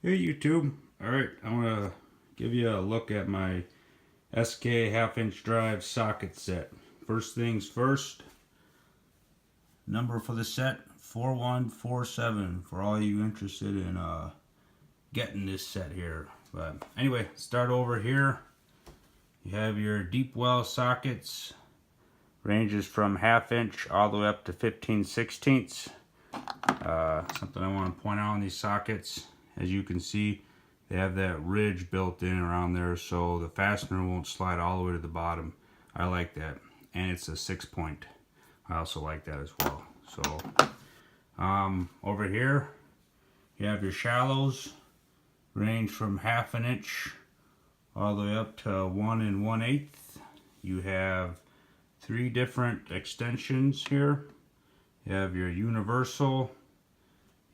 Hey YouTube, alright, I'm going to give you a look at my SK half-inch drive socket set. First things first, number for the set, 4147 for all you interested in getting this set here. But anyway, start over here. You have your deep well sockets, ranges from half-inch all the way up to 15/16. Something I want to point out on these sockets, as you can see, they have that ridge built in around there so the fastener won't slide all the way to the bottom. I like that. And it's a 6-point. I also like that as well. So over here you have your shallows, range from 1/2 inch all the way up to 1 1/8. You have 3 different extensions here. You have your universal,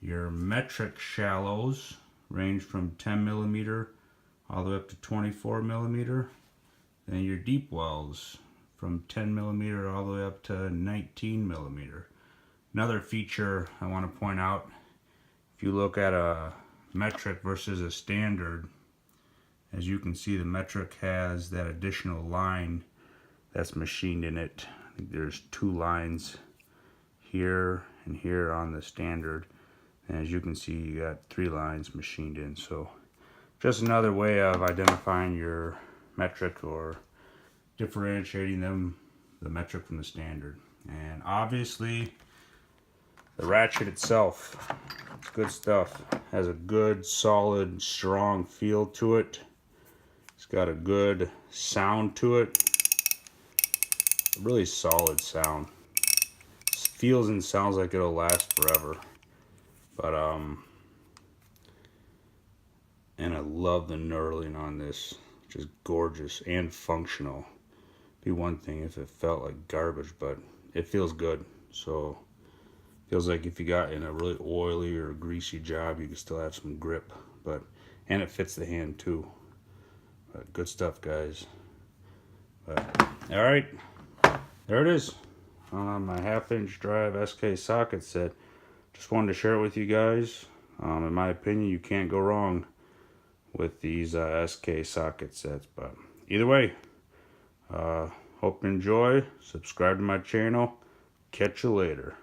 your metric shallows, range from 10 millimeter all the way up to 24 millimeter. Then your deep wells from 10 millimeter all the way up to 19 millimeter. Another feature I want to point out, if you look at a metric versus a standard, as you can see, the metric has that additional line that's machined in it. I think there's 2 lines here and here on the standard, and as you can see, you got 3 lines machined in. So just another way of identifying your metric or differentiating them, the metric from the standard. And obviously the Ratchet itself, it's good stuff. Has a good, solid, strong feel to it. It's got a good sound to it. A really solid sound. Feels and sounds like it'll last forever. But and I love the knurling on this. Just gorgeous and functional. Be one thing if it felt like garbage, but it feels good. So feels like if you got in a really oily or greasy job, you can still have some grip. And it fits the hand too. But good stuff, guys. But all right, there it is. My 1/2 inch drive SK socket set. Just wanted to share it with you guys. In my opinion, you can't go wrong with these SK socket sets. But either way, hope you enjoy. Subscribe to my channel. Catch you later.